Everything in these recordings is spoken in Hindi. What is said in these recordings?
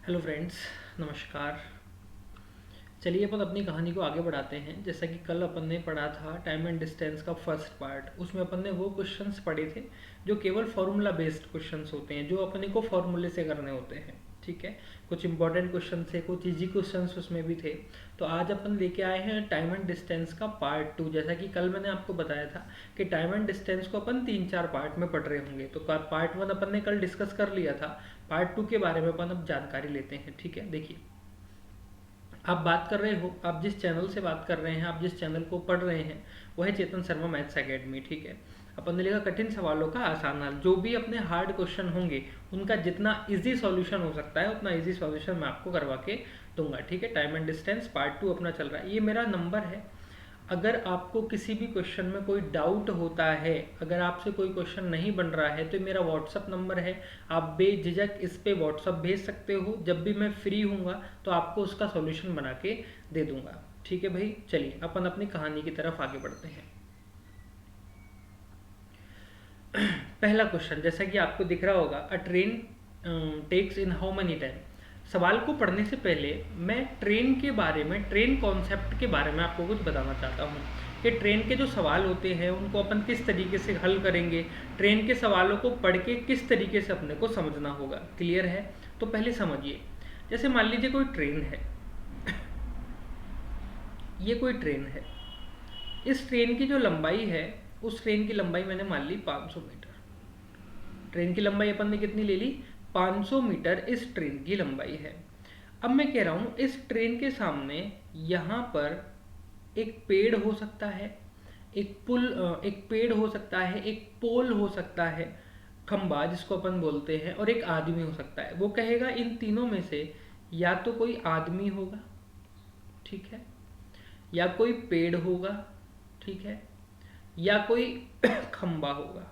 हेलो फ्रेंड्स, नमस्कार। चलिए अपन अपनी कहानी को आगे बढ़ाते हैं। जैसा कि कल अपन ने पढ़ा था टाइम एंड डिस्टेंस का फर्स्ट पार्ट, उसमें अपन ने वो क्वेश्चंस पढ़े थे जो केवल फार्मूला बेस्ड क्वेश्चंस होते हैं, जो अपने को फार्मूले से करने होते हैं। ठीक है, कुछ इंपॉर्टेंट क्वेश्चन थे, कुछ इजी क्वेश्चंस उसमें भी थे। तो आज अपन लेके आए हैं टाइम एंड डिस्टेंस का पार्ट 2। जैसा कि कल मैंने आपको बताया था कि टाइम एंड डिस्टेंस को अपन 3-4 पार्ट में पढ़ रहे होंगे। तो पार्ट 1 अपन ने कल डिस्कस कर लिया था। पार्ट 2 के बारे में अपन अब जानकारी लेते हैं। ठीक है, देखिए, आप बात कर रहे हो, आप जिस चैनल से बात कर रहे हैं, आप जिस चैनल को पढ़ रहे हैं, वह है चेतन शर्मा मैथ्स एकेडमी। ठीक है, अपन ने लिखा कठिन सवालों का आसान हल। जो भी अपने हार्ड क्वेश्चन होंगे उनका जितना इजी सॉल्यूशन हो सकता है उतना इजी सॉल्यूशन मैं आपको करवा के दूंगा। ठीक है, टाइम एंड डिस्टेंस पार्ट 2 अपना चल रहा है। ये मेरा नंबर है। अगर आपको किसी भी क्वेश्चन में कोई डाउट होता है, अगर आपसे कोई क्वेश्चन नहीं बन रहा है, तो मेरा व्हाट्सअप नंबर है। आप बेझिझक इस पे व्हाट्सअप भेज सकते हो। जब भी मैं फ्री हूँगा तो आपको उसका सॉल्यूशन बना के दे दूंगा। ठीक है भाई, चलिए अपन अपनी कहानी की तरफ आगे बढ़ते हैं। पहला क्वेश्चन, जैसा कि आपको दिख रहा होगा, a train takes in how many time. सवाल को पढ़ने से पहले मैं ट्रेन के बारे में, ट्रेन कॉन्सेप्ट के बारे में आपको कुछ बताना चाहता हूँ कि ट्रेन के जो सवाल होते हैं उनको अपन किस तरीके से हल करेंगे, ट्रेन के सवालों को पढ़ के किस तरीके से अपने को समझना होगा। क्लियर है? तो पहले समझिए। जैसे मान लीजिए कोई ट्रेन है, ये कोई ट्रेन है। इस ट्रेन की जो लंबाई है, उस ट्रेन की लंबाई मैंने मान ली 500 मीटर। ट्रेन की लंबाई अपन ने कितनी ले ली? 500 मीटर इस ट्रेन की लंबाई है। अब मैं कह रहा हूं, इस ट्रेन के सामने यहां पर एक पेड़ हो सकता है, एक पेड़ हो सकता है, एक पोल हो सकता है, खंबा जिसको अपन बोलते हैं, और एक आदमी हो सकता है। वो कहेगा इन तीनों में से या तो कोई आदमी होगा, ठीक है, या कोई पेड़ होगा, ठीक है, या कोई खंबा होगा।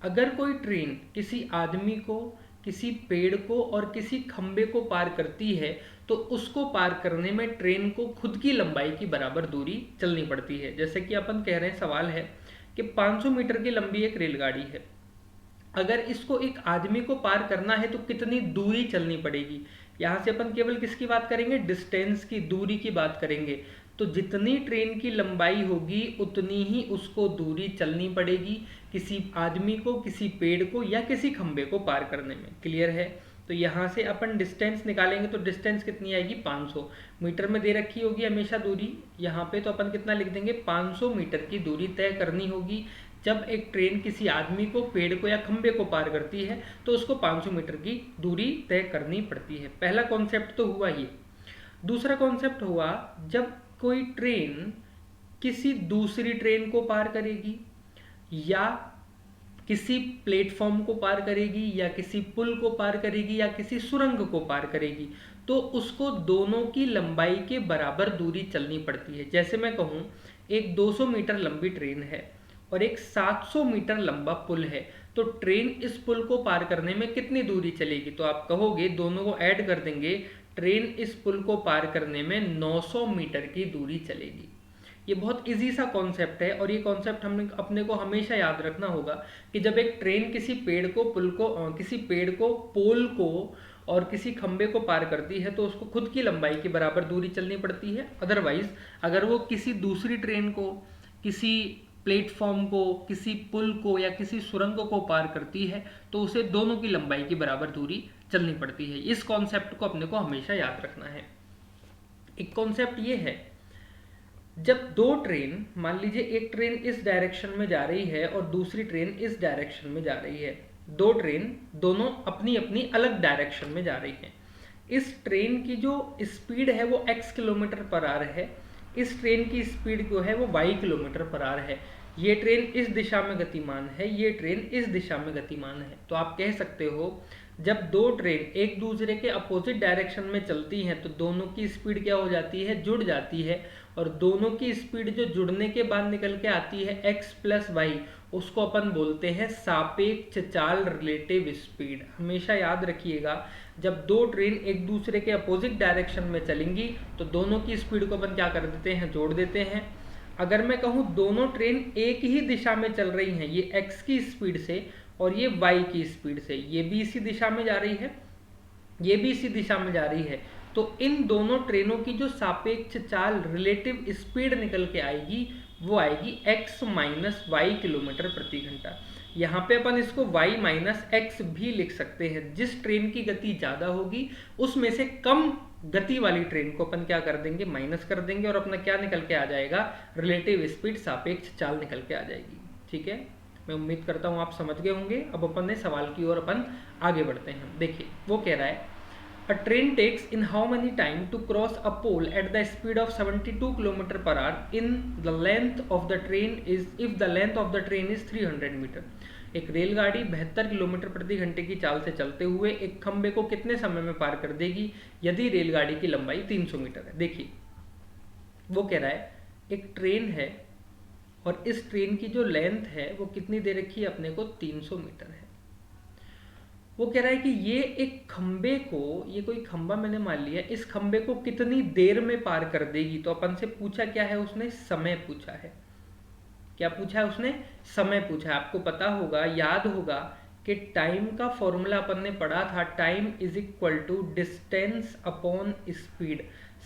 अगर कोई ट्रेन किसी आदमी को, किसी पेड़ को और किसी खंबे को पार करती है, तो उसको पार करने में ट्रेन को खुद की लंबाई की बराबर दूरी चलनी पड़ती है। जैसे कि अपन कह रहे हैं, सवाल है कि 500 मीटर की लंबी एक रेलगाड़ी है। अगर इसको एक आदमी को पार करना है तो कितनी दूरी चलनी पड़ेगी? यहां से अपन केवल किसकी बात करेंगे? डिस्टेंस की, दूरी की बात करेंगे। तो जितनी ट्रेन की लंबाई होगी उतनी ही उसको दूरी चलनी पड़ेगी किसी आदमी को, किसी पेड़ को या किसी खंबे को पार करने में। क्लियर है? तो यहाँ से अपन डिस्टेंस निकालेंगे तो डिस्टेंस कितनी आएगी? 500 मीटर में दे रखी होगी हमेशा दूरी यहाँ पे, तो अपन कितना लिख देंगे? 500 मीटर की दूरी तय करनी होगी। जब एक ट्रेन किसी आदमी को, पेड़ को या खंबे को पार करती है तो उसको 500 मीटर की दूरी तय करनी पड़ती है। पहला कॉन्सेप्ट तो हुआ ये। दूसरा कॉन्सेप्ट हुआ, जब कोई ट्रेन किसी दूसरी ट्रेन को पार करेगी, या किसी प्लेटफॉर्म को पार करेगी, या किसी पुल को पार करेगी, या किसी सुरंग को पार करेगी, तो उसको दोनों की लंबाई के बराबर दूरी चलनी पड़ती है। जैसे मैं कहूँ, एक 200 मीटर लंबी ट्रेन है और एक 700 मीटर लंबा पुल है, तो ट्रेन इस पुल को पार करने में कितनी दूरी चलेगी? तो आप कहोगे, दोनों को ऐड कर देंगे, ट्रेन इस पुल को पार करने में 900 मीटर की दूरी चलेगी। ये बहुत इजी सा कॉन्सेप्ट है, और ये कॉन्सेप्ट हम अपने को हमेशा याद रखना होगा कि जब एक ट्रेन किसी पेड़ को, पुल को, किसी पेड़ को, पोल को और किसी खंबे को पार करती है तो उसको खुद की लंबाई के बराबर दूरी चलनी पड़ती है। अदरवाइज अगर वो किसी दूसरी ट्रेन को, किसी प्लेटफॉर्म को, किसी पुल को या किसी सुरंग को पार करती है तो उसे दोनों की लंबाई के बराबर दूरी चलनी पड़ती है। इस कॉन्सेप्ट को अपने को हमेशा याद रखना है। एक कॉन्सेप्ट ये है, जब दो ट्रेन, मान लीजिए एक ट्रेन इस डायरेक्शन में जा रही है और दूसरी ट्रेन इस डायरेक्शन में जा रही है, दो ट्रेन दोनों अपनी अपनी अलग डायरेक्शन में जा रही हैं। इस ट्रेन की जो स्पीड है वो x किलोमीटर पर आवर है, इस ट्रेन की स्पीड जो है वो y किलोमीटर पर आवर है। ये ट्रेन इस दिशा में गतिमान है, ये ट्रेन इस दिशा में गतिमान है। तो आप कह सकते हो, जब दो ट्रेन एक दूसरे के अपोजिट डायरेक्शन में चलती हैं तो दोनों की स्पीड क्या हो जाती है? जुड़ जाती है। और दोनों की स्पीड जो जुड़ने के बाद निकल के आती है x प्लस वाई, उसको अपन बोलते हैं सापेक्ष चाल, रिलेटिव स्पीड। हमेशा याद रखिएगा, जब दो ट्रेन एक दूसरे के अपोजिट डायरेक्शन में चलेंगी तो दोनों की स्पीड को अपन क्या कर देते हैं? जोड़ देते हैं। अगर मैं कहूँ दोनों ट्रेन एक ही दिशा में चल रही हैं, ये x की स्पीड से और ये y की स्पीड से, ये भी इसी दिशा में जा रही है, ये भी इसी दिशा में जा रही है, तो इन दोनों ट्रेनों की जो सापेक्ष चाल, रिलेटिव स्पीड निकल के आएगी वो आएगी x माइनस वाई किलोमीटर प्रति घंटा। यहाँ पे अपन इसको y माइनस एक्स भी लिख सकते हैं। जिस ट्रेन की गति ज़्यादा होगी उसमें से कम गति वाली ट्रेन को अपन क्या कर देंगे, माइनस कर देंगे, और अपना क्या निकल के आ जाएगा, रिलेटिव स्पीड, सापेक्ष चाल निकल के आ जाएगी। ठीक है, मैं उम्मीद करता हूँ आप समझ गए होंगे। अब अपन ने सवाल की ओर अपन आगे बढ़ते हैं। देखिए वो कह रहा है A train takes in how many time to cross a pole at the speed of 72 km per hour in the length of the train is if the length of the train is 300 metre. एक रेलगाड़ी 72 किलोमीटर प्रति घंटे की चाल से चलते हुए एक खंबे को कितने समय में पार कर देगी यदि रेलगाड़ी की लंबाई 300 मीटर है। देखिए वो कह रहा है एक ट्रेन है और इस ट्रेन की जो लेंथ है वो कितनी दे रखी है अपने को, 300 मीटर है। वो कह रहा है कि ये एक खंबे को, ये कोई खंबा मैंने मान लिया, इस खंबे को कितनी देर में पार कर देगी। तो अपन से पूछा क्या है उसने, समय पूछा है। क्या पूछा है उसने, समय पूछा है। आपको पता होगा, याद होगा कि टाइम का फॉर्मूला अपन ने पढ़ा था, time is equal to distance upon speed,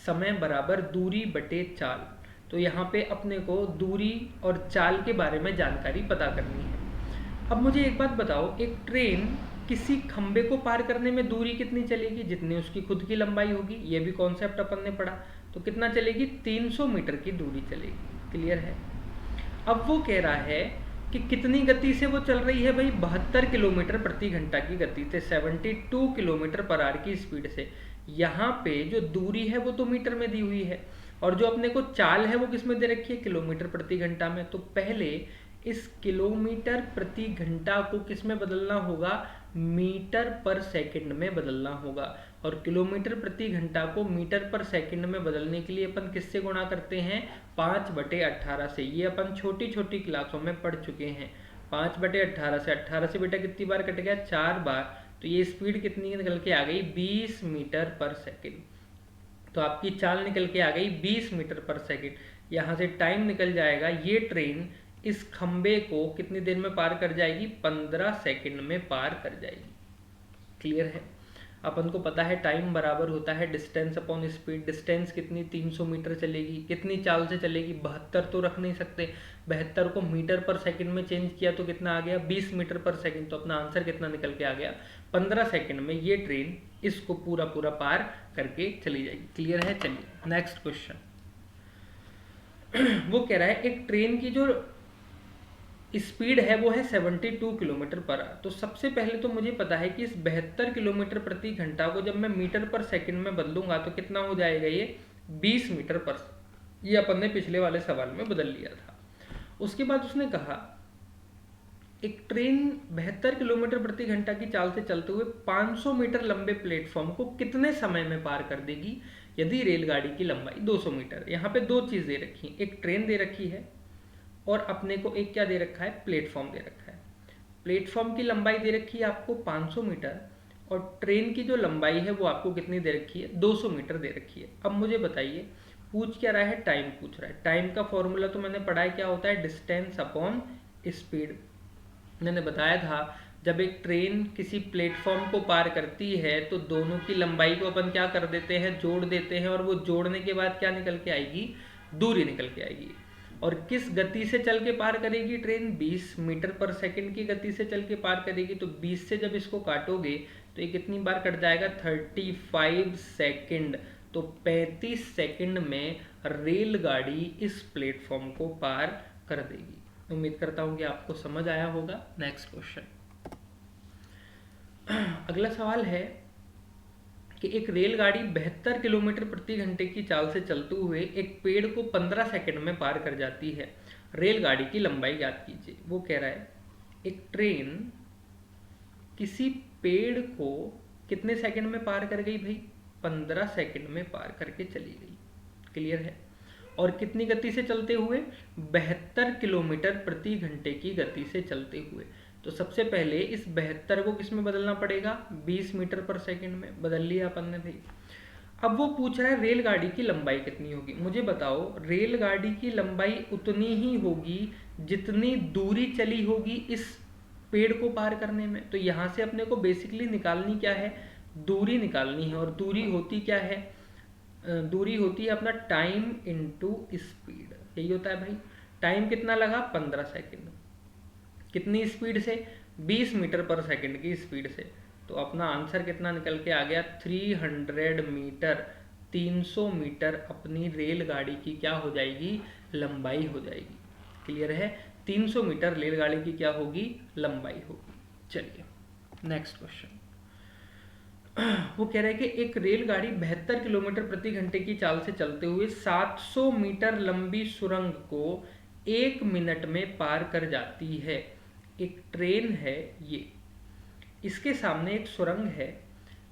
समय बराबर दूरी बटे चाल। तो यहाँ पे अपने को दूरी और चाल के बारे में जानकारी पता करनी है। अब मुझे एक बात बताओ, एक ट्रेन किसी खंबे को पार करने में दूरी कितनी चलेगी, जितनी उसकी खुद की लंबाई होगी। ये भी कॉन्सेप्ट अपन ने पढ़ा। तो कितना चलेगी, 300 मीटर की दूरी चलेगी। क्लियर है। अब वो कह रहा है कि कितनी गति से वो चल रही है भाई, 72 किलोमीटर प्रति घंटा की गति से, 72 किलोमीटर पर आवर की स्पीड से। यहाँ पे जो दूरी है वो तो मीटर में दी हुई है, और जो अपने को चाल है वो किस में दे रखी है, किलोमीटर प्रति घंटा में। तो पहले इस किलोमीटर प्रति घंटा को किस में बदलना होगा, मीटर पर सेकंड में बदलना होगा। और किलोमीटर प्रति घंटा को मीटर पर सेकंड में बदलने के लिए अपन किससे गुणा करते हैं, 5/18 से। ये अपन छोटी छोटी क्लासों में पढ़ चुके हैं। 5/18 से, 18 से बेटा कितनी बार कट गया, 4 बार। तो ये स्पीड कितनी निकल के आ गई, 20 मीटर पर सेकेंड। तो आपकी चाल निकल के आ गई 20 मीटर पर सेकेंड। यहाँ से टाइम निकल जाएगा, ये ट्रेन इस खंबे को कितनी देर में पार कर जाएगी, 15 सेकंड में पार कर जाएगी। क्लियर है। अपन को पता है टाइम बराबर होता है डिस्टेंस अपॉन स्पीड। डिस्टेंस कितनी, 300 मीटर चलेगी। कितनी चाल से चलेगी, 72 तो रख नहीं सकते, 72 को मीटर पर सेकंड में चेंज किया तो कितना आ गया, 20 मीटर पर सेकंड। तो अपना आंसर कितना निकल के आ गया, 15 सेकंड में ये ट्रेन इसको पूरा पूरा पार करके चली जाएगी। क्लियर है। चलिए नेक्स्ट क्वेश्चन। वो कह रहा है एक ट्रेन की जो स्पीड है वो है 72 किलोमीटर पर आवर। तो सबसे पहले तो मुझे पता है कि इस 72 किलोमीटर प्रति घंटा को जब मैं मीटर पर सेकंड में बदलूंगा तो कितना हो जाएगा, ये 20 मीटर पर। ये अपन ने पिछले वाले सवाल में बदल लिया था। उसके बाद उसने कहा एक ट्रेन 72 किलोमीटर प्रति घंटा की चाल से चलते हुए 500 मीटर लंबे प्लेटफॉर्म को कितने समय में पार कर देगी यदि रेलगाड़ी की लंबाई 200 मीटर। यहाँ पे दो चीज दे रखी है, एक ट्रेन दे रखी है और अपने को एक क्या दे रखा है, प्लेटफॉर्म दे रखा है। प्लेटफॉर्म की लंबाई दे रखी है आपको 500 मीटर और ट्रेन की जो लंबाई है वो आपको कितनी दे रखी है, 200 मीटर दे रखी है। अब मुझे बताइए पूछ क्या रहा है, टाइम पूछ रहा है। टाइम का फॉर्मूला तो मैंने पढ़ा है, क्या होता है, डिस्टेंस अपॉन स्पीड। मैंने बताया था जब एक ट्रेन किसी प्लेटफॉर्म को पार करती है तो दोनों की लंबाई को अपन क्या कर देते हैं, जोड़ देते हैं, और वो जोड़ने के बाद क्या निकल के आएगी, दूरी निकल के आएगी। और किस गति से चल के पार करेगी ट्रेन, 20 मीटर पर सेकंड की गति से चल के पार करेगी। तो 20 से जब इसको काटोगे तो ये कितनी बार कट जाएगा, 35 सेकंड। तो 35 सेकंड में रेलगाड़ी इस प्लेटफॉर्म को पार कर देगी। उम्मीद करता हूं कि आपको समझ आया होगा। Next question. अगला सवाल है कि एक रेलगाड़ी 72 किलोमीटर प्रति घंटे की चाल से चलते हुए एक पेड़ को 15 सेकंड में पार कर जाती है। रेलगाड़ी की लंबाई ज्ञात कीजिए। वो कह रहा है एक ट्रेन किसी पेड़ को कितने सेकंड में पार कर गई भाई, 15 सेकंड में पार करके चली गई। क्लियर है। और कितनी गति से चलते हुए, 72 किलोमीटर प्रति घंटे की गति से चलते हुए। तो सबसे पहले इस 72 को किस में बदलना पड़ेगा, 20 मीटर पर सेकंड में। बदल लिया अपन ने भाई। अब वो पूछ रहा है रेलगाड़ी की लंबाई कितनी होगी। मुझे बताओ रेलगाड़ी की लंबाई उतनी ही होगी जितनी दूरी चली होगी इस पेड़ को पार करने में। तो यहाँ से अपने को बेसिकली निकालनी क्या है, दूरी निकालनी है, और दूरी होती क्या है? दूरी होती है अपना टाइम इनटू स्पीड, यही होता है भाई। टाइम कितना लगा? 15 सेकंड। कितनी स्पीड से? 20 मीटर पर सेकंड की स्पीड से। तो अपना आंसर कितना निकल के आ गया? 300 मीटर। 300 मीटर अपनी रेलगाड़ी की क्या हो जाएगी? लंबाई हो जाएगी। क्लियर है? 300 मीटर रेलगाड़ी की क्या होगी? लंबाई होगी। चलिए नेक्स्ट क्वेश्चन। वो कह रहे हैं कि एक रेलगाड़ी 72 किलोमीटर प्रति घंटे की चाल से चलते हुए 700 मीटर लंबी सुरंग को 1 मिनट में पार कर जाती है। एक ट्रेन है ये, इसके सामने एक सुरंग है।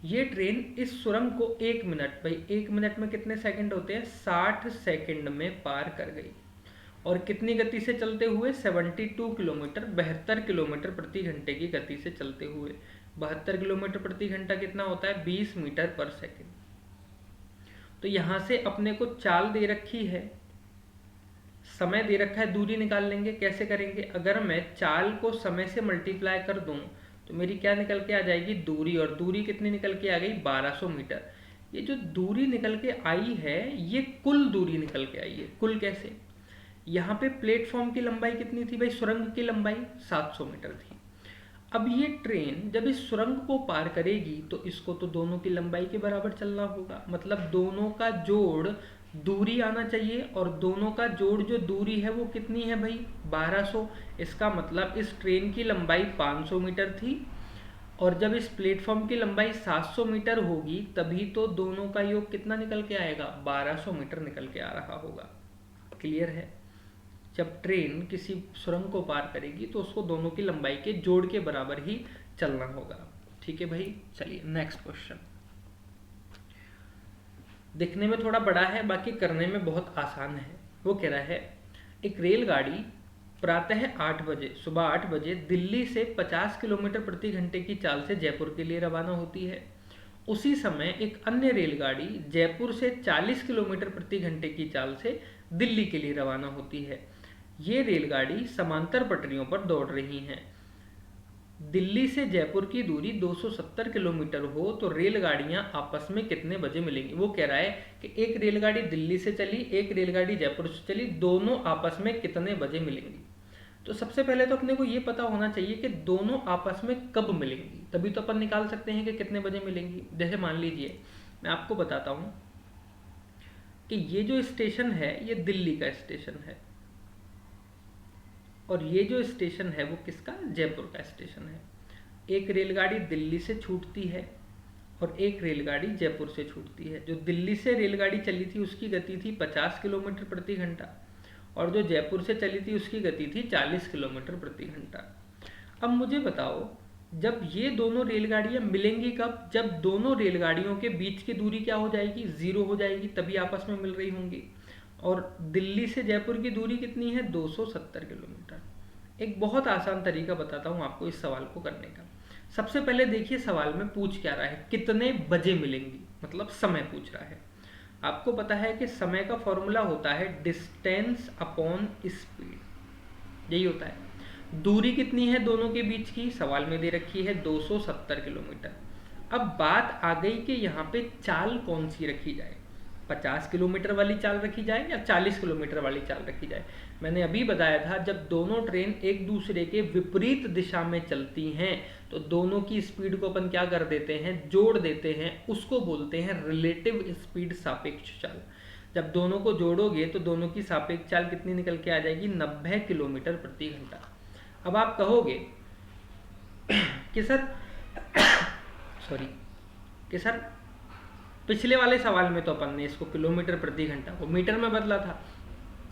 ये ट्रेन इस सुरंग को 1 मिनट, भाई 1 मिनट में कितने सेकंड होते हैं? 60 सेकंड में पार कर गई। और कितनी गति से चलते हुए? 72 किलोमीटर, 72 किलोमीटर प्रति घंटे की गति से चलते हुए। 72 किलोमीटर प्रति घंटा कितना होता है? 20 मीटर पर सेकंड। तो यहां से अपने को चाल दे रखी है, समय दे रखा है, दूरी निकाल लेंगे। कैसे करेंगे? अगर मैं चाल को समय से मल्टीप्लाई कर दूं तो मेरी क्या निकल के आ जाएगी? दूरी। और दूरी कितनी निकल के आ गई? 1200 मीटर। ये जो दूरी निकल के आई है ये कुल दूरी निकल के आई है। कुल कैसे? यहाँ पे प्लेटफॉर्म की लंबाई कितनी थी भाई? सुरंग की लंबाई 700 मीटर थी। अब ये ट्रेन जब इस सुरंग को पार करेगी तो इसको तो दोनों की लंबाई के बराबर चलना होगा, मतलब दोनों का जोड़ दूरी आना चाहिए। और दोनों का जोड़ जो दूरी है वो कितनी है भाई? 1200। इसका मतलब इस ट्रेन की लंबाई 500 मीटर थी, और जब इस प्लेटफॉर्म की लंबाई 700 मीटर होगी तभी तो दोनों का योग कितना निकल के आएगा? 1200 मीटर निकल के आ रहा होगा। क्लियर है? जब ट्रेन किसी सुरंग को पार करेगी तो उसको दोनों की लंबाई के जोड़ के बराबर ही चलना होगा। ठीक है भाई, चलिए नेक्स्ट क्वेश्चन। दिखने में थोड़ा बड़ा है, बाकी करने में बहुत आसान है। वो कह रहा है एक रेलगाड़ी प्रातः 8 बजे, सुबह 8 बजे दिल्ली से 50 किलोमीटर प्रति घंटे की चाल से जयपुर के लिए रवाना होती है। उसी समय एक अन्य रेलगाड़ी जयपुर से 40 किलोमीटर प्रति घंटे की चाल से दिल्ली के लिए रवाना होती है। ये रेलगाड़ी समांतर पटरियों पर दौड़ रही हैं। दिल्ली से जयपुर की दूरी 270 किलोमीटर हो तो रेलगाड़ियां आपस में कितने बजे मिलेंगी? वो कह रहा है कि एक रेलगाड़ी दिल्ली से चली, एक रेलगाड़ी जयपुर से चली, दोनों आपस में कितने बजे मिलेंगी? तो सबसे पहले तो अपने को ये पता होना चाहिए कि दोनों आपस में कब मिलेंगी, तभी तो अपन निकाल सकते हैं कि कितने बजे मिलेंगी। जैसे मान लीजिए मैं आपको बताता हूँ कि ये जो स्टेशन है ये दिल्ली का स्टेशन है, और ये जो स्टेशन है वो किसका? जयपुर का स्टेशन है। एक रेलगाड़ी दिल्ली से छूटती है और एक रेलगाड़ी जयपुर से छूटती है। जो दिल्ली से रेलगाड़ी चली थी उसकी गति थी 50 किलोमीटर प्रति घंटा, और जो जयपुर से चली थी उसकी गति थी 40 किलोमीटर प्रति घंटा। अब मुझे बताओ, जब ये दोनों रेलगाड़ियां मिलेंगी कब? जब दोनों रेलगाड़ियों के बीच की दूरी क्या हो जाएगी? 0 हो जाएगी, तभी आपस में मिल रही होंगी। और दिल्ली से जयपुर की दूरी कितनी है? 270 किलोमीटर। एक बहुत आसान तरीका बताता हूँ आपको इस सवाल को करने का। सबसे पहले देखिए सवाल में पूछ क्या रहा है? कितने बजे मिलेंगी, मतलब समय पूछ रहा है। आपको पता है कि समय का फॉर्मूला होता है डिस्टेंस अपॉन स्पीड, यही होता है। दूरी कितनी है दोनों के बीच की? सवाल में दे रखी है 270 किलोमीटर। अब बात आ गई कि यहाँ पे चाल कौन सी रखी जाए, 50 किलोमीटर वाली चाल रखी जाए या 40 किलोमीटर वाली चाल रखी जाए। मैंने अभी बताया था जब दोनों ट्रेन एक दूसरे के विपरीत दिशा में चलती हैं तो दोनों की स्पीड को अपन क्या कर देते हैं? जोड़ देते हैं। उसको बोलते हैं रिलेटिव स्पीड, सापेक्ष चाल। जब दोनों को जोड़ोगे तो दोनों की सापेक्ष चाल कितनी निकल के आ जाएगी? 90 किलोमीटर प्रति घंटा। अब आप कहोगे कि सर पिछले वाले सवाल में तो अपन ने इसको किलोमीटर प्रति घंटा को मीटर में बदला था,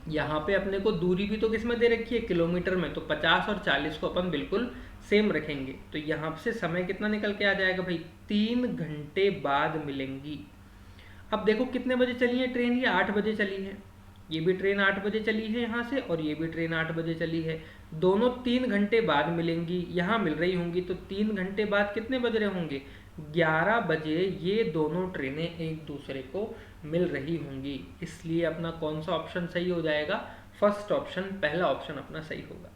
यहाँ पे अपने को दूरी भी तो किस में दे रखी है? किलोमीटर में। तो 50 और 40 को अपन बिल्कुल सेम रखेंगे। तो यहाँ से समय कितना निकल के आ जाएगा भाई? 3 घंटे बाद मिलेंगी। अब देखो कितने बजे चली है ट्रेन? ये 8 बजे चली है। ये भी ट्रेन 8 बजे चली है यहाँ से, और ये भी ट्रेन 8 बजे चली है। दोनों 3 घंटे बाद मिलेंगी, यहाँ मिल रही होंगी। तो 3 घंटे बाद कितने बज रहे होंगे? 11 बजे ये दोनों ट्रेनें एक दूसरे को मिल रही होंगी। इसलिए अपना कौन सा ऑप्शन सही हो जाएगा? फर्स्ट ऑप्शन, पहला ऑप्शन अपना सही होगा।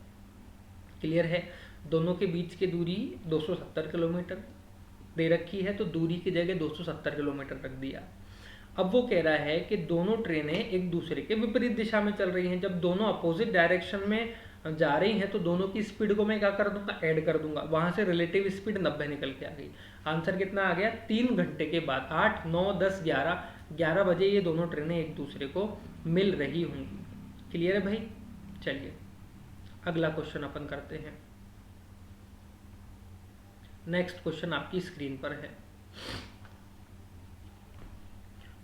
क्लियर है? दोनों के बीच की दूरी 270 किलोमीटर। दे रखी है तो दूरी की जगह 270 किलोमीटर रख दिया। अब वो कह रहा है कि दोनों ट्रेनें एक दूसरे के विपरीत दिशा में चल रही हैं। जब दोनों अपोजिट डायरेक्शन में जा रही हैं तो दोनों की स्पीड को मैं क्या कर दूंगा, ऐड कर दूंगा। वहां से रिलेटिव स्पीड 90 निकल के आ गई। आंसर कितना आ गया, 3 घंटे के बाद 8, 9, 10, 11 बजे ये दोनों ट्रेनें एक दूसरे को मिल रही होंगी। क्लियर है भाई? चलिए अगला क्वेश्चन अपन करते हैं। नेक्स्ट क्वेश्चन आपकी स्क्रीन पर है।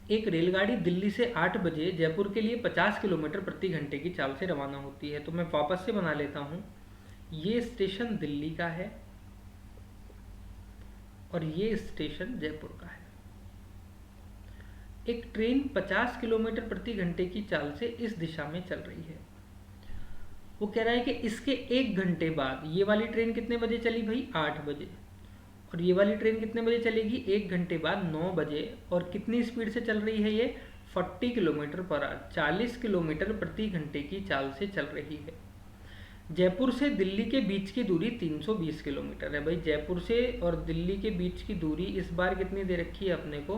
एक रेलगाड़ी दिल्ली से 8 बजे जयपुर के लिए 50 किलोमीटर प्रति घंटे की चाल से रवाना होती है। तो मैं वापस से बना लेता हूं। ये स्टेशन दिल्ली का है और ये स्टेशन जयपुर का है। एक ट्रेन 50 किलोमीटर प्रति घंटे की चाल से इस दिशा में चल रही है। वो कह रहा है कि इसके 1 घंटे बाद ये वाली ट्रेन कितने बजे चली भाई, 8 बजे, और ये वाली ट्रेन कितने बजे चलेगी, 1 घंटे बाद 9 बजे। और कितनी स्पीड से चल रही है ये, 40 किलोमीटर पर आवर, 40 किलोमीटर प्रति घंटे की चाल से चल रही है। जयपुर से दिल्ली के बीच की दूरी 320 किलोमीटर है। भाई जयपुर से और दिल्ली के बीच की दूरी इस बार कितनी दे रखी है अपने को,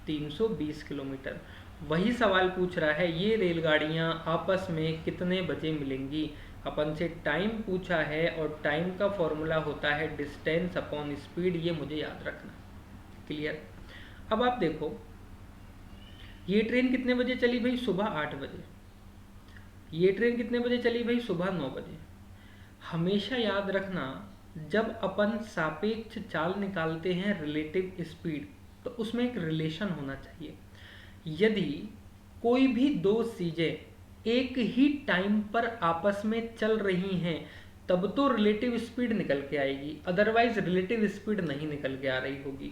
320 किलोमीटर। वही सवाल पूछ रहा है ये रेलगाड़ियां आपस में कितने बजे मिलेंगी। अपन से टाइम पूछा है और टाइम का फॉर्मूला होता है डिस्टेंस अपॉन स्पीड, ये मुझे याद रखना। क्लियर? अब आप देखो ये ट्रेन कितने बजे चली भाई, सुबह 8 बजे। ये ट्रेन कितने बजे चली भाई, सुबह 9 बजे। हमेशा याद रखना जब अपन सापेक्ष चाल निकालते हैं रिलेटिव स्पीड, तो उसमें एक रिलेशन होना चाहिए। यदि कोई भी दो चीजें एक ही टाइम पर आपस में चल रही हैं तब तो रिलेटिव स्पीड निकल के आएगी, अदरवाइज रिलेटिव स्पीड नहीं निकल के आ रही होगी।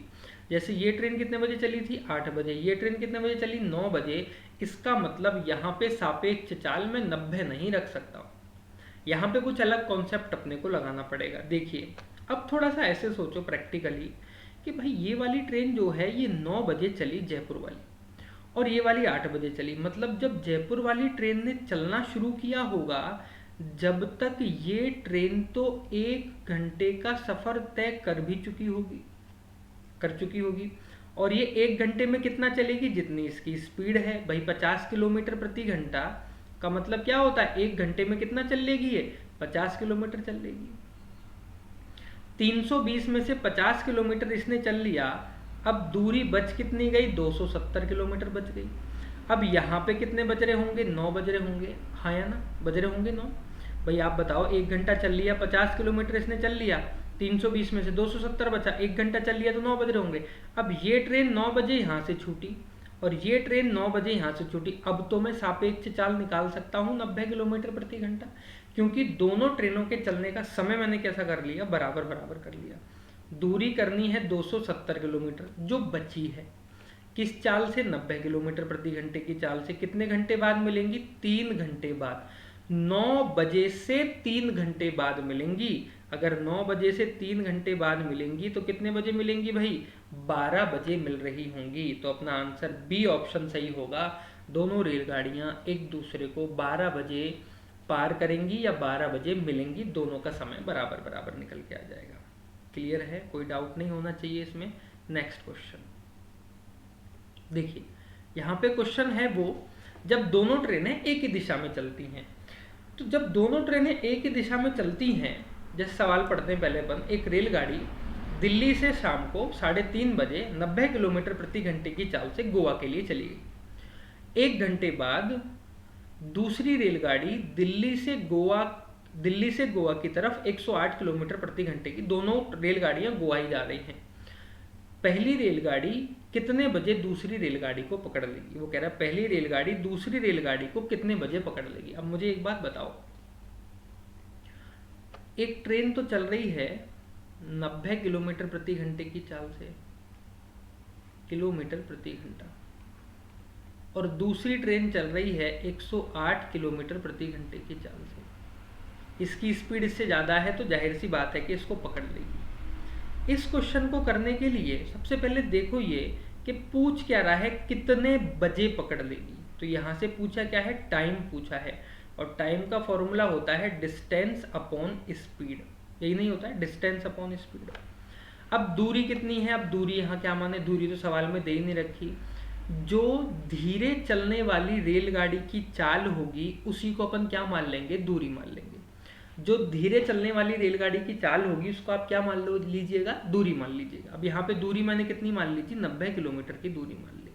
जैसे ये ट्रेन कितने बजे चली थी, 8 बजे। ये ट्रेन कितने बजे चली, 9 बजे। इसका मतलब यहाँ पे सापेक्ष चाल में 90 नहीं रख सकता। यहाँ पे कुछ अलग कॉन्सेप्ट अपने को लगाना पड़ेगा। देखिए अब थोड़ा सा ऐसे सोचो प्रैक्टिकली कि भाई ये वाली ट्रेन जो है ये 9 बजे चली जयपुर वाली, और ये वाली 8 बजे चली। मतलब जब जयपुर वाली ट्रेन ने चलना शुरू किया होगा, जब तक ये ट्रेन तो 1 घंटे का सफर तय कर चुकी होगी। और ये 1 घंटे में कितना चलेगी, जितनी इसकी स्पीड है। भाई 50 किलोमीटर प्रति घंटा का मतलब क्या होता है, 1 घंटे में कितना चल लेगी ये, 50 किलोमीटर चल लेगी। 320 में से 50 किलोमीटर इसने चल लिया। अब दूरी बच कितनी गई, 270 किलोमीटर बच गई। अब यहाँ पे कितने बज रहे होंगे, 9 बज रहे होंगे, हाँ या ना, बज रहे होंगे 9। भाई आप बताओ, 1 घंटा चल लिया, 50 किलोमीटर इसने चल लिया, 320 में से 270 बचा, 1 घंटा चल लिया तो 9 बज रहे होंगे। अब ये ट्रेन 9 बजे यहाँ से छूटी और ये ट्रेन 9 बजे यहाँ से छूटी। अब तो मैं सापेक्ष चाल निकाल सकता हूँ 90 किलोमीटर प्रति घंटा, क्योंकि दोनों ट्रेनों के चलने का समय मैंने कैसा कर लिया, बराबर बराबर कर लिया। दूरी करनी है 270 किलोमीटर जो बची है, किस चाल से, 90 किलोमीटर प्रति घंटे की चाल से। कितने घंटे बाद मिलेंगी, 3 घंटे बाद। 9 बजे से 3 घंटे बाद मिलेंगी। अगर 9 बजे से 3 घंटे बाद मिलेंगी तो कितने बजे मिलेंगी भाई, 12 बजे मिल रही होंगी। तो अपना आंसर बी ऑप्शन सही होगा। दोनों रेलगाड़ियां एक दूसरे को 12 बजे पार करेंगी या 12 बजे मिलेंगी, दोनों का समय बराबर बराबर निकल के आ जाएगा। क्लियर है, कोई डाउट नहीं होना चाहिए इसमें। नेक्स्ट क्वेश्चन देखिए, यहाँ पे क्वेश्चन है वो जब दोनों ट्रेनें एक ही दिशा में चलती हैं। तो जब दोनों ट्रेनें एक ही दिशा में चलती हैं, जैसे सवाल पढ़ते हैं पहले अपन। एक रेलगाड़ी दिल्ली से शाम को 3:30 बजे 90 किलोमीटर प्रति घंटे की चाल से गोवा के लिए चली गई। 1 घंटे बाद दूसरी रेलगाड़ी दिल्ली से गोवा की तरफ 108 किलोमीटर प्रति घंटे की, दोनों रेलगाड़ियां गोवा ही जा रही हैं। पहली रेलगाड़ी कितने बजे दूसरी रेलगाड़ी को पकड़ लेगी। वो कह रहा है पहली रेलगाड़ी दूसरी रेलगाड़ी को कितने बजे पकड़ लेगी। अब मुझे एक बात बताओ, एक ट्रेन तो चल रही है 90 किलोमीटर प्रति घंटे की चाल से, किलोमीटर प्रति घंटा, और दूसरी ट्रेन चल रही है 108 किलोमीटर प्रति घंटे की चाल से। इसकी स्पीड इससे ज़्यादा है तो जाहिर सी बात है कि इसको पकड़ लेगी। इस क्वेश्चन को करने के लिए सबसे पहले देखो ये कि पूछ क्या रहा है, कितने बजे पकड़ लेगी। तो यहाँ से पूछा क्या है, टाइम पूछा है, और टाइम का फॉर्मूला होता है डिस्टेंस अपॉन स्पीड। यही नहीं होता है, डिस्टेंस अपॉन स्पीड। अब दूरी कितनी है, अब दूरी यहाँ क्या माने, दूरी तो सवाल में दे ही नहीं रखी। जो धीरे चलने वाली रेलगाड़ी की चाल होगी उसी को अपन क्या मान लेंगे, दूरी मान लेंगे। जो धीरे चलने वाली रेलगाड़ी की चाल होगी उसको आप क्या मान लो लीजिएगा, दूरी मान लीजिएगा। अब यहाँ पे दूरी मैंने कितनी मान ली थी, 90 किलोमीटर की दूरी मान ली।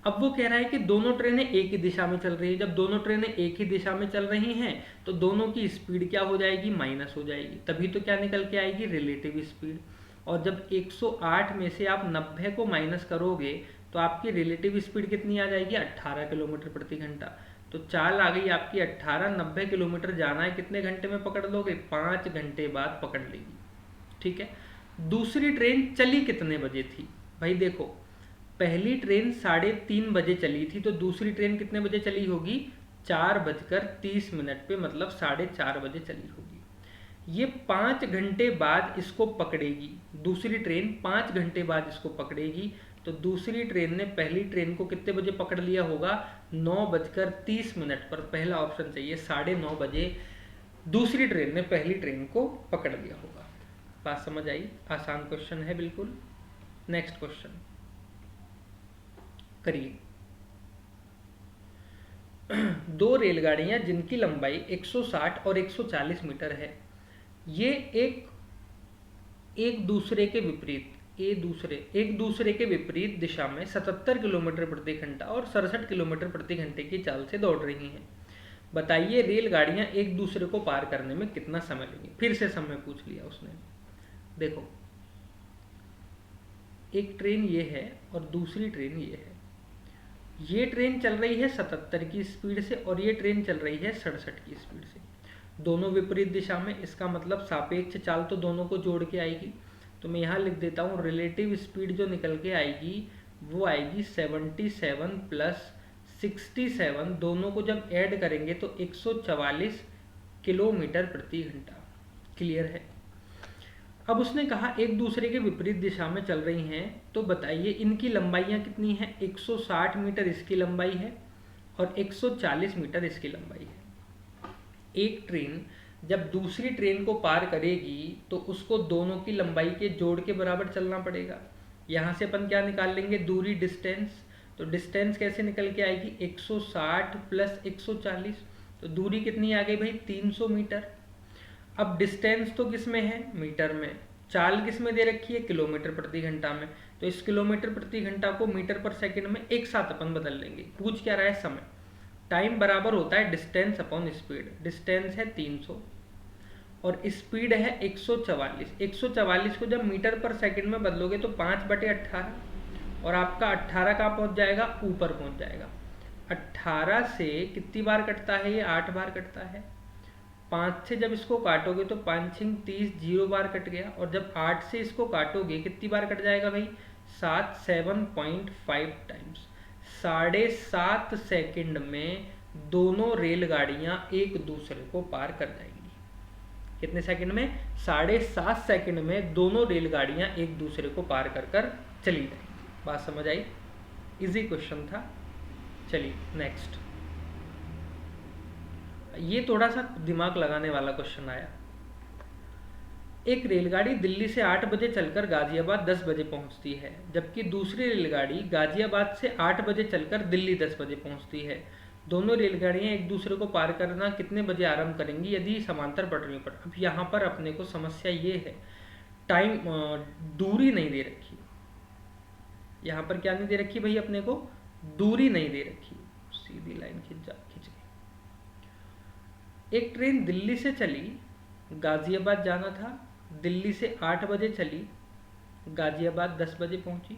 अब वो कह रहा है कि दोनों ट्रेनें एक ही दिशा में चल रही है। जब दोनों ट्रेनें एक ही दिशा में चल रही हैं तो दोनों की स्पीड क्या हो जाएगी, माइनस हो जाएगी। तभी तो क्या निकल के आएगी, रिलेटिव स्पीड। और जब 108 में से आप 90 को माइनस करोगे तो आपकी रिलेटिव स्पीड कितनी आ जाएगी, 18 किलोमीटर प्रति घंटा। तो चाल आ गई आपकी 18, 90 किलोमीटर जाना है, कितने घंटे में पकड़ लोगे, 5 घंटे बाद पकड़ लेगी। ठीक है। दूसरी ट्रेन चली कितने बजे थी, भाई देखो पहली ट्रेन 3:30 बजे चली थी, तो दूसरी ट्रेन कितने बजे चली होगी, 4:30 पे, मतलब 4:30 बजे चली होगी। ये 5 घंटे बाद इसको पकड़ेगी, दूसरी ट्रेन 5 घंटे बाद इसको पकड़ेगी। तो दूसरी ट्रेन ने पहली ट्रेन को कितने बजे पकड़ लिया होगा, 9:30 पर। पहला ऑप्शन चाहिए, 9:30 बजे दूसरी ट्रेन ने पहली ट्रेन को पकड़ लिया होगा। बात समझ आई, आसान क्वेश्चन है बिल्कुल। नेक्स्ट क्वेश्चन करिए। दो रेलगाड़ियां जिनकी लंबाई 160 और 140 मीटर है, ये एक दूसरे के विपरीत दिशा में 77 किलोमीटर प्रति घंटा और 67 किलोमीटर प्रति घंटे की चाल से दौड़ रही हैं। बताइए रेलगाड़ियां एक दूसरे को पार करने में कितना समय लेंगी। फिर से समय पूछ लिया उसने। देखो एक ट्रेन ये है और दूसरी ट्रेन ये है। ये ट्रेन चल रही है 77 की स्पीड से और ये ट्रेन चल रही है 67 की स्पीड से। दोनों विपरीत दिशा में, इसका मतलब सापेक्ष चाल तो दोनों को जोड़ के आएगी। तो मैं यहाँ लिख देता हूँ, रिलेटिव स्पीड जो निकल के आएगी वो आएगी 77 प्लस 67, दोनों को जब ऐड करेंगे तो 144 किलोमीटर प्रति घंटा। क्लियर है। अब उसने कहा एक दूसरे के विपरीत दिशा में चल रही हैं, तो बताइए इनकी लंबाइयाँ कितनी हैं। 160 मीटर इसकी लंबाई है और 140 मीटर इसकी लंबाई है। एक ट्रेन जब दूसरी ट्रेन को पार करेगी तो उसको दोनों की लंबाई के जोड़ के बराबर चलना पड़ेगा। यहाँ से अपन क्या निकाल लेंगे, दूरी, डिस्टेंस। तो डिस्टेंस कैसे निकल के आएगी, 160 प्लस 140, तो दूरी कितनी आ गई भाई, 300 मीटर। अब डिस्टेंस तो किस में है, मीटर में। चाल किस में दे रखी है, किलोमीटर प्रति घंटा में। तो इस किलोमीटर प्रति घंटा को मीटर पर सेकंड में एक साथ अपन बदल लेंगे। पूछ क्या रहा है, समय। टाइम बराबर होता है डिस्टेंस अपॉन स्पीड। डिस्टेंस है 300 और स्पीड है 144। 144 को जब मीटर पर सेकंड में बदलोगे तो 5/18, और आपका 18 कहाँ पहुँच जाएगा, ऊपर पहुँच जाएगा। 18 से कितनी बार कटता है, ये 8 बार कटता है। 5 से जब इसको काटोगे तो 5 × 30, 0 बार कट गया। और जब 8 से इसको काटोगे कितनी बार कट जाएगा भाई, 7.5 टाइम्स। 7.5 सेकंड में दोनों रेलगाड़ियां एक दूसरे को पार कर जाएंगी। कितने सेकंड में, 7.5 सेकंड में दोनों रेलगाड़ियां एक दूसरे को पार कर कर चली जाएंगी। बात समझ आई, इजी क्वेश्चन था। चलिए नेक्स्ट। ये थोड़ा सा दिमाग लगाने वाला क्वेश्चन आया। एक रेलगाड़ी दिल्ली से 8 बजे चलकर गाजियाबाद 10 बजे पहुंचती है, जबकि दूसरी रेलगाड़ी गाजियाबाद से 8 बजे चलकर दिल्ली 10 बजे पहुंचती है। दोनों रेलगाड़ियां एक दूसरे को पार करना कितने बजे आरंभ करेंगी यदि समांतर पटरियों पर। अब यहाँ पर अपने को समस्या ये है, टाइम, दूरी नहीं दे रखी। यहाँ पर क्या नहीं दे रखी भाई, अपने को दूरी नहीं दे रखी। सीधी लाइन खींच के एक ट्रेन दिल्ली से चली, गाजियाबाद जाना था, दिल्ली से 8 बजे चली, गाजियाबाद 10 बजे पहुंची।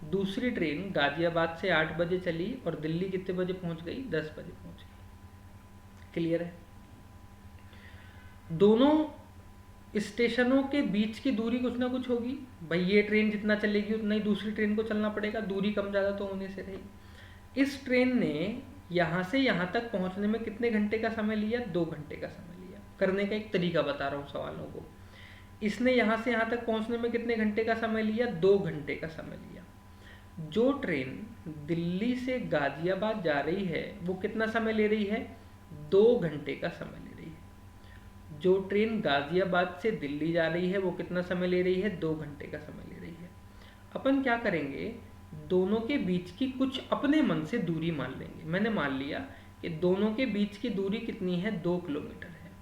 दूसरी ट्रेन गाजियाबाद से 8 बजे चली और दिल्ली कितने बजे पहुंच गई, 10 बजे पहुंच गई। क्लियर है। दोनों स्टेशनों के बीच की दूरी कुछ ना कुछ होगी भाई। ये ट्रेन जितना चलेगी उतना ही दूसरी ट्रेन को चलना पड़ेगा, दूरी कम ज़्यादा तो होने से रहेगी। इस ट्रेन ने यहाँ से यहाँ तक पहुँचने में कितने घंटे का समय लिया, 2 घंटे का समय लिया। करने का एक तरीका बता रहा हूँ सवालों को। इसने यहाँ से यहाँ तक पहुँचने में कितने घंटे का समय लिया, 2 घंटे का समय लिया। जो ट्रेन दिल्ली से गाजियाबाद जा रही है वो कितना समय ले रही है, 2 घंटे का समय ले रही है। जो ट्रेन गाजियाबाद से दिल्ली जा रही है वो कितना समय ले रही है? 2 घंटे का समय ले रही है। अपन क्या करेंगे, दोनों के बीच की कुछ अपने मन से दूरी मान लेंगे। मैंने मान लिया कि दोनों के बीच की दूरी कितनी है? 2 किलोमीटर है।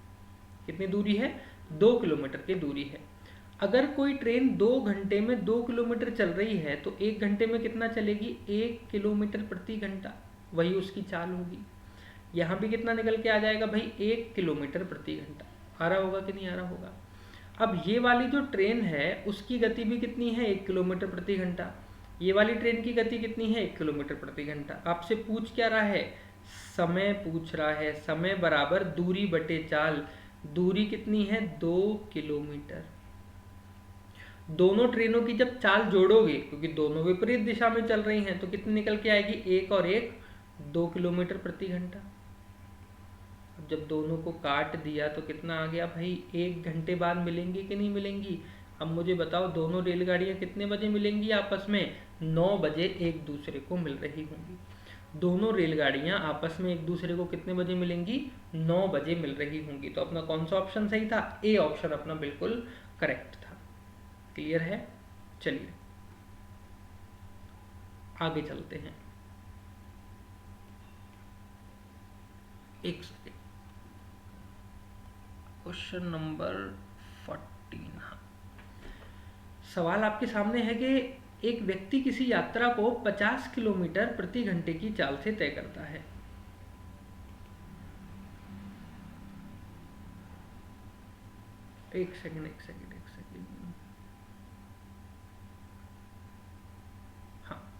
कितनी दूरी है? 2 किलोमीटर की दूरी है। अगर कोई ट्रेन 2 घंटे में 2 किलोमीटर चल रही है तो 1 घंटे में कितना चलेगी? 1 किलोमीटर प्रति घंटा, वही उसकी चाल होगी। यहाँ भी कितना निकल के आ जाएगा भाई? 1 किलोमीटर प्रति घंटा। आ रहा होगा कि नहीं आ रहा होगा? अब ये वाली जो ट्रेन है उसकी गति भी कितनी है? 1 किलोमीटर प्रति घंटा। ये वाली ट्रेन की गति कितनी है? 1 किलोमीटर प्रति घंटा। आपसे पूछ क्या रहा है? समय पूछ रहा है। समय बराबर दूरी बटे चाल। दूरी कितनी है? 2 किलोमीटर। दोनों ट्रेनों की जब चाल जोड़ोगे, क्योंकि दोनों विपरीत दिशा में चल रही हैं, तो कितनी निकल के आएगी? 1 और 1 2 किलोमीटर प्रति घंटा। अब जब दोनों को काट दिया तो कितना आ गया भाई? 1 घंटे बाद मिलेंगी कि नहीं मिलेंगी? अब मुझे बताओ, दोनों रेलगाड़ियां कितने बजे मिलेंगी आपस में? 9 बजे एक दूसरे को मिल रही होंगी। दोनों रेलगाड़ियां आपस में एक दूसरे को कितने बजे मिलेंगी? 9 बजे मिल रही होंगी। तो अपना कौन सा ऑप्शन सही था? ए ऑप्शन अपना बिल्कुल करेक्ट था। क्लियर है? चलिए आगे चलते हैं। एक सेकेंड, क्वेश्चन नंबर 14। हाँ, सवाल आपके सामने है कि एक व्यक्ति किसी यात्रा को 50 किलोमीटर प्रति घंटे की चाल से तय करता है। एक सेकंड। हाँ,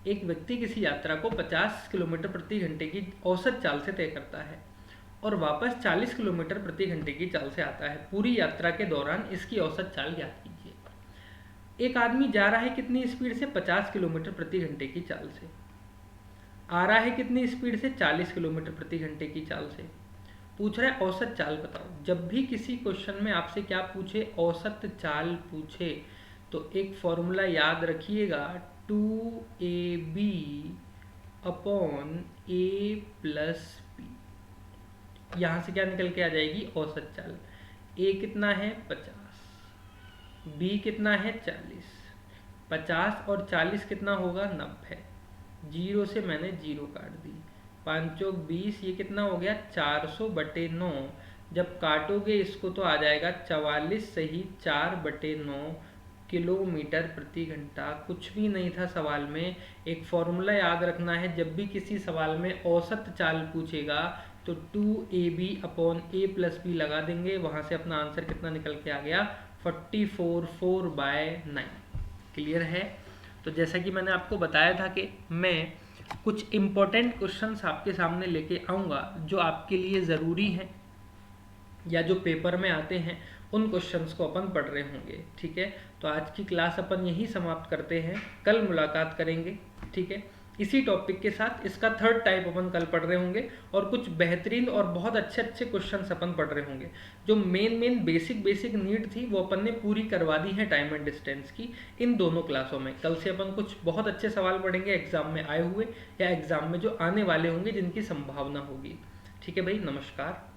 एक व्यक्ति किसी यात्रा को 50 किलोमीटर प्रति घंटे की औसत चाल से तय करता है और वापस 40 किलोमीटर प्रति घंटे की चाल से आता है। पूरी यात्रा के दौरान इसकी औसत चाल ज्ञात कीजिए। एक आदमी जा रहा है कितनी स्पीड से? 50 किलोमीटर प्रति घंटे की चाल से। आ रहा है कितनी स्पीड से? 40 किलोमीटर प्रति घंटे की चाल से। पूछ रहा है औसत चाल बताओ। जब भी किसी क्वेश्चन में आपसे क्या पूछे? औसत चाल पूछे, तो एक फॉर्मूला याद रखिएगा, 2ab upon a plus b। यहाँ से क्या निकल के आ जाएगी? औसत चाल। a कितना है? 50, b कितना है? 40। 50 और 40 कितना होगा? 90। जीरो से मैंने जीरो काट दी। 5 चौक 20, ये कितना हो गया? 400/9। जब काटोगे इसको तो आ जाएगा 44 सही 4/9 किलोमीटर प्रति घंटा। कुछ भी नहीं था सवाल में। एक फॉर्मूला याद रखना है, जब भी किसी सवाल में औसत चाल पूछेगा तो 2ab upon a plus b लगा देंगे। वहाँ से अपना आंसर कितना निकल के आ गया? 44/9। क्लियर है? तो जैसा कि मैंने आपको बताया था कि मैं कुछ इम्पोर्टेंट क्वेश्चंस आपके सामने लेके आऊँगा जो आपके लिए ज़रूरी हैं या जो पेपर में आते हैं, उन क्वेश्चंस को अपन पढ़ रहे होंगे। ठीक है, तो आज की क्लास अपन यही समाप्त करते हैं। कल मुलाकात करेंगे। ठीक है, इसी टॉपिक के साथ इसका थर्ड टाइप अपन कल पढ़ रहे होंगे और कुछ बेहतरीन और बहुत अच्छे अच्छे क्वेश्चंस अपन पढ़ रहे होंगे। जो मेन बेसिक नीड थी वो अपन ने पूरी करवा दी है टाइम एंड डिस्टेंस की इन दोनों क्लासों में। कल से अपन कुछ बहुत अच्छे सवाल पढ़ेंगे एग्जाम में आए हुए या एग्जाम में जो आने वाले होंगे, जिनकी संभावना होगी। ठीक है भाई, नमस्कार।